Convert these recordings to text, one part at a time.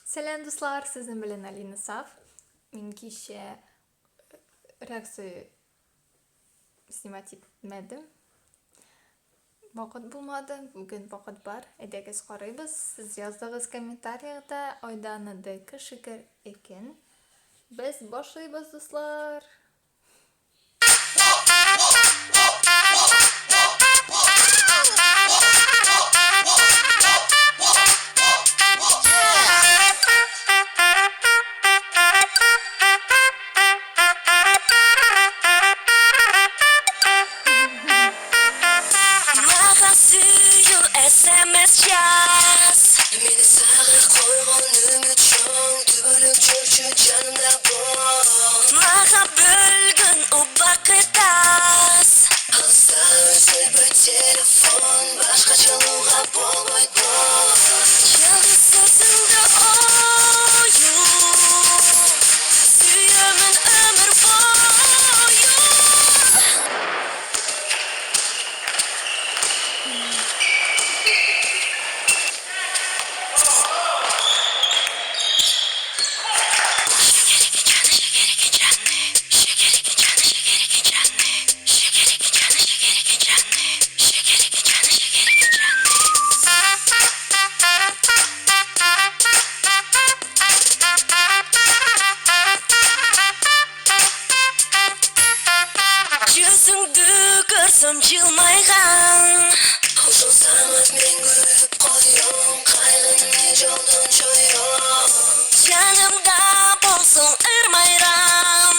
Selam dostlar, sizin bilen Alina Saf. Мен кеше reaksiya snimat etmedim. Vaqt bulmadı. Bugün vaqt var. Edegіз qarayбыз. Siz yazdığınız kommentariyada oydanıdaki şeker ekan. Biz başlayбыз dostlar. SMS yaz. Meni sağır koygan ümit şoň tübülük çörçü canımda bol. Mağa bölgün o bakıtas. Alsa özel bir telefon başka çaluğa bolmayt bol. Yıldız sözünde oyun. Süyümün ömür boyu. Yüzüңді көрсем жылмайған. Ошол самат мен көрүп коём, кайгыны жолдон жоём. Жанымда болсоң ырмайрам.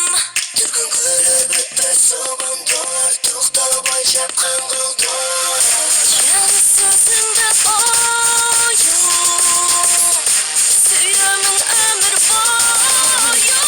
Түркүн күлүп бүтпөс согондор, токтобой жапкан колдор. Жалгыз сөзүңдө оюн, сүйөмүн өмүр бою.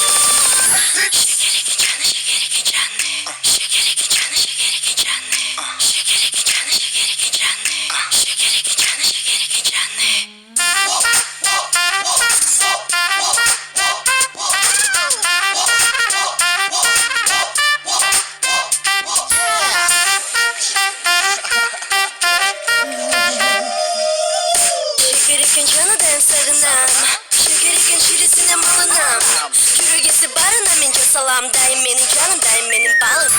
Şekerken canıdan sağınam, şekerken şirisine malınam. Yürügesi barına men salam, daim benim canım, daim benim balım.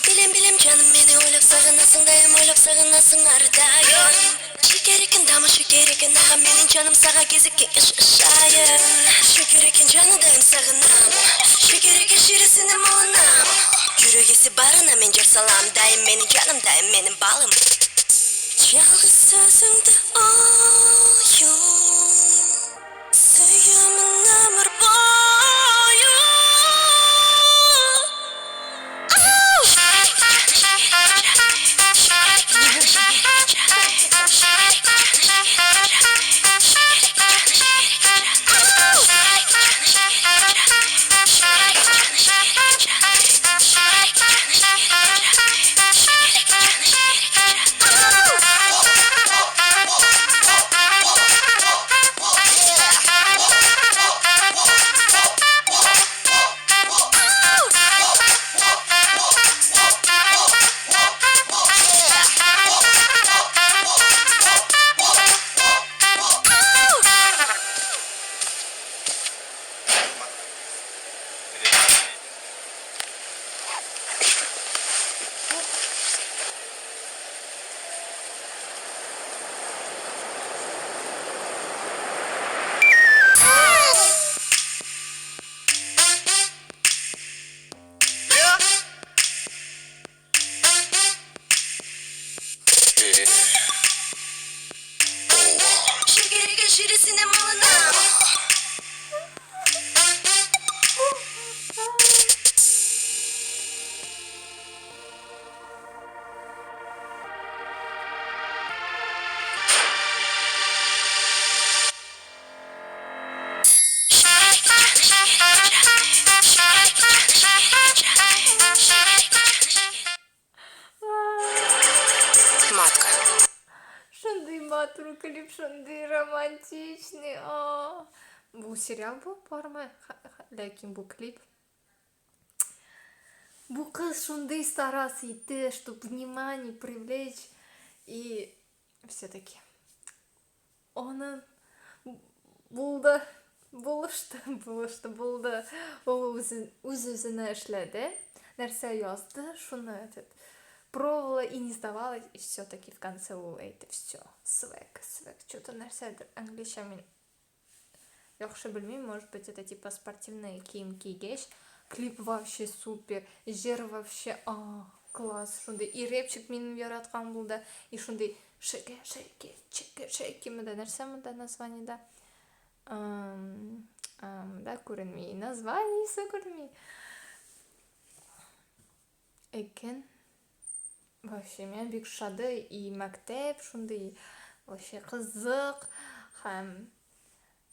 Bilem canım beni oylap sağınasın, daim oylap sağınasın ardayım. Şekerken damı şekerken ağa benim canım sağa gezip yaşayın. Şekerken canıdan sağınam, şekerken şirisine malınam. Yürügesi barına men salam, daim benim canım, daim benim balım. Yalnız sözüngde oyun, süyümün ömür boyu. Şekerken şirisine malınam. Матка. Шандай матур клип, шандай романтичный. Bu serial bu var mı? Lakin bu klip. Bu kız шундай старался идти, чтобы внимание привлечь. И все-таки onun болды. Болды. Ол өз-өзіне эшләде. Нәрсә язды, шуны пробовала и не сдавалась, и все-таки в конце ул әйтте, все, свек, что-то нәрсәдер, английша мин яхшы белмим, может быть, это типа спортивный киім кигәч, клип вообще супер, жер вообще, класс, шундый, и репчик минем яраткан булды, и шундый, шеке, мында нәрсә мында название, да, да, күренми, названиесе күренми, экен, вообще, меня бик шады, и мәктәп, шундый, вообще кызык, һәм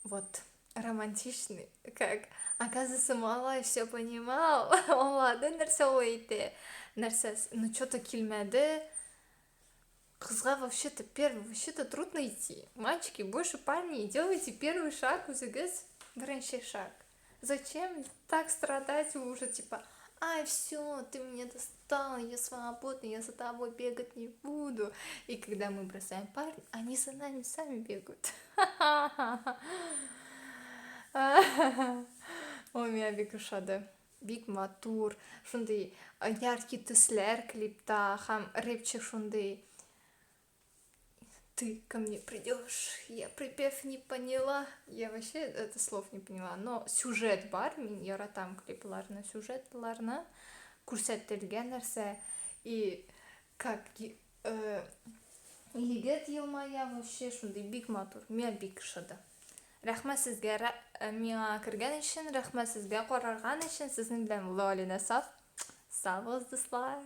вот романтичный, как оказывается, малай все понимал, аңлады нәрсә ул әйтә, нәрсә, ну что-то килмәде, кызга вообще-то трудно идти, мальчики, больше парни, делайте первый шаг, үзегез беренче шаг, зачем так страдать уже, типа, ай, все, ты меня достал, я свободный, я за тобой бегать не буду, и когда мы бросаем парня, они за нами сами бегают. Ой, меня бик ошады. Бик матур, шундый яркий төсләр клипта, һәм репчик шундый. Ты ко мне придешь, я припев не поняла. Я вообще это слов не поняла, но сюжет бар, мин яратам клипларны, сюжетларны күрсәтелгән нәрсә, и как егет елмая, вообще шундый бик матур, меня бик ошады. Рәхмәт сезгә миңа кергән өчен, рәхмәт сезгә карарган өчен, сезнең белән Лолина Саф. Сау булыгыз, дуслар.